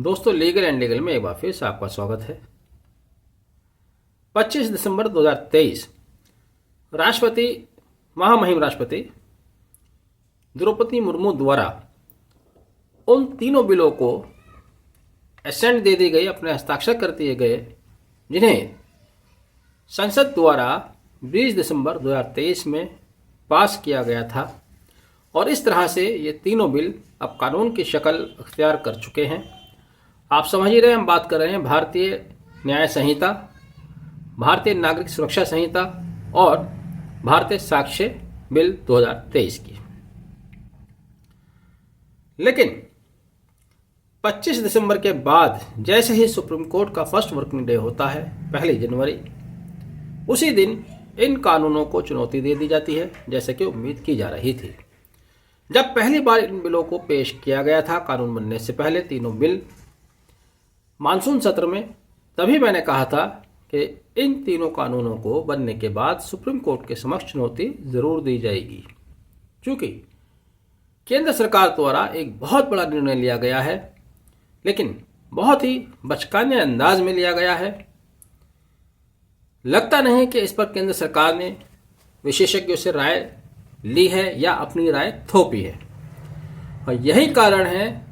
दोस्तों, legal and legal में एक बार फिर से आपका स्वागत है। 25 दिसंबर 2023 राष्ट्रपति महामहिम राष्ट्रपति द्रौपदी मुर्मू द्वारा उन तीनों बिलों को एसेंट दे दी गई, अपने हस्ताक्षर कर दिए गए, जिन्हें संसद द्वारा 20 दिसंबर 2023 में पास किया गया था। और इस तरह से ये तीनों बिल अब कानून की शक्ल अख्तियार कर चुके हैं। आप समझ ही रहे हैं, हम बात कर रहे हैं भारतीय न्याय संहिता, भारतीय नागरिक सुरक्षा संहिता और भारतीय साक्ष्य बिल 2023 की। लेकिन 25 दिसंबर के बाद जैसे ही सुप्रीम कोर्ट का फर्स्ट वर्किंग डे होता है, 1 जनवरी, उसी दिन इन कानूनों को चुनौती दे दी जाती है, जैसे कि उम्मीद की जा रही थी। जब पहली बार इन बिलों को पेश किया गया था कानून बनने से पहले, तीनों बिल मानसून सत्र में, तभी मैंने कहा था कि इन तीनों कानूनों को बनने के बाद सुप्रीम कोर्ट के समक्ष चुनौती जरूर दी जाएगी, क्योंकि केंद्र सरकार द्वारा एक बहुत बड़ा निर्णय लिया गया है, लेकिन बहुत ही बचकाने अंदाज में लिया गया है। लगता नहीं कि इस पर केंद्र सरकार ने विशेषज्ञों से राय ली है या अपनी राय थोपी है। और यही कारण है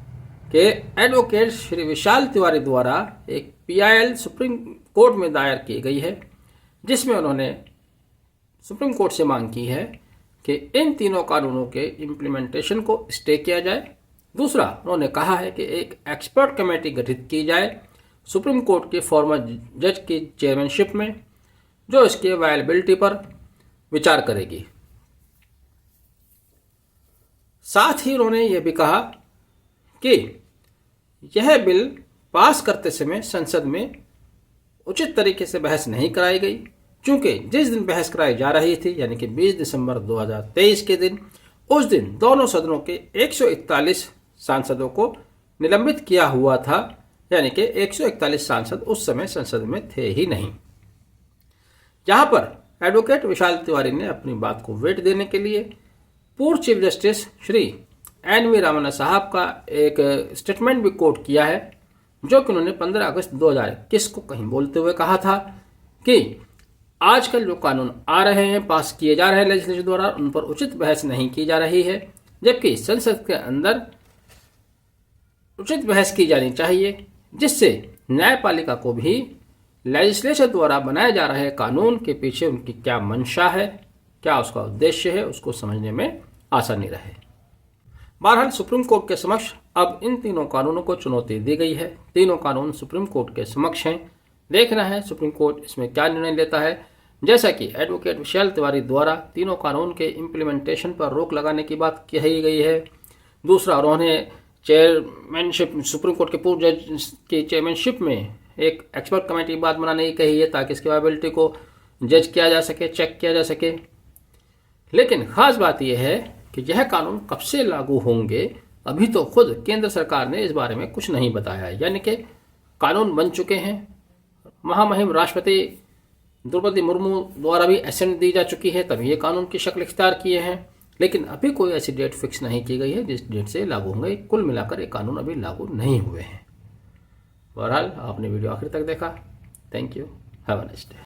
कि एडवोकेट श्री विशाल तिवारी द्वारा एक PIL सुप्रीम कोर्ट में दायर की गई है, जिसमें उन्होंने सुप्रीम कोर्ट से मांग की है कि इन तीनों कानूनों के इम्प्लीमेंटेशन को स्टे किया जाए। दूसरा, उन्होंने कहा है कि एक एक्सपर्ट कमेटी गठित की जाए सुप्रीम कोर्ट के फॉर्मर जज की चेयरमैनशिप में, जो इसके वायलेबिलिटी पर विचार करेगी। साथ ही उन्होंने यह भी कहा कि यह बिल पास करते समय संसद में उचित तरीके से बहस नहीं कराई गई, क्योंकि जिस दिन बहस कराई जा रही थी, यानी कि 20 दिसंबर 2023 के दिन, उस दिन दोनों सदनों के 141 सांसदों को निलंबित किया हुआ था, यानी कि 141 सांसद उस समय संसद में थे ही नहीं। यहां पर एडवोकेट विशाल तिवारी ने अपनी बात को वेट देने के लिए पूर्व chief justice Shri NV Ramana साहब का एक स्टेटमेंट भी कोट किया है, जो कि उन्होंने 15 अगस्त 2021 को कहीं बोलते हुए कहा था कि आजकल जो कानून आ रहे हैं, पास किए जा रहे हैं लेजिस्लेचर द्वारा, उन पर उचित बहस नहीं की जा रही है, जबकि संसद के अंदर उचित बहस की जानी चाहिए, जिससे न्यायपालिका को भी लेजिस्लेचर द्वारा बनाए जा रहे कानून के पीछे उनकी क्या मंशा है, क्या उसका उद्देश्य है, उसको समझने में आसानी रहे। बहरहाल सुप्रीम कोर्ट के समक्ष अब इन तीनों कानूनों को चुनौती दी गई है। तीनों कानून सुप्रीम कोर्ट के समक्ष हैं। देखना है सुप्रीम कोर्ट इसमें क्या निर्णय लेता है। जैसा कि एडवोकेट विशाल तिवारी द्वारा तीनों कानून के इम्प्लीमेंटेशन पर रोक लगाने की बात कही गई है। दूसरा, उन्होंने चेयरमैनशिप, सुप्रीम कोर्ट के पूर्व जज की चेयरमैनशिप में एक एक्सपर्ट कमेटी की बात बनाने की कही है, ताकि इसकी वायबिलिटी को जज किया जा सके, चेक किया जा सके। लेकिन खास बात यह है कि यह कानून कब से लागू होंगे, अभी तो खुद केंद्र सरकार ने इस बारे में कुछ नहीं बताया है, यानी कि कानून बन चुके हैं। महामहिम राष्ट्रपति द्रौपदी मुर्मू द्वारा भी एसेंट दी जा चुकी है, तभी ये कानून की शक्ल इख्तियार किए हैं, लेकिन अभी कोई ऐसी डेट फिक्स नहीं की गई है जिस डेट से लागू होंगे। कुल मिलाकर ये कानून अभी लागू नहीं हुए हैं। बहरहाल आपने वीडियो आखिर तक देखा, thank you, have a nice day.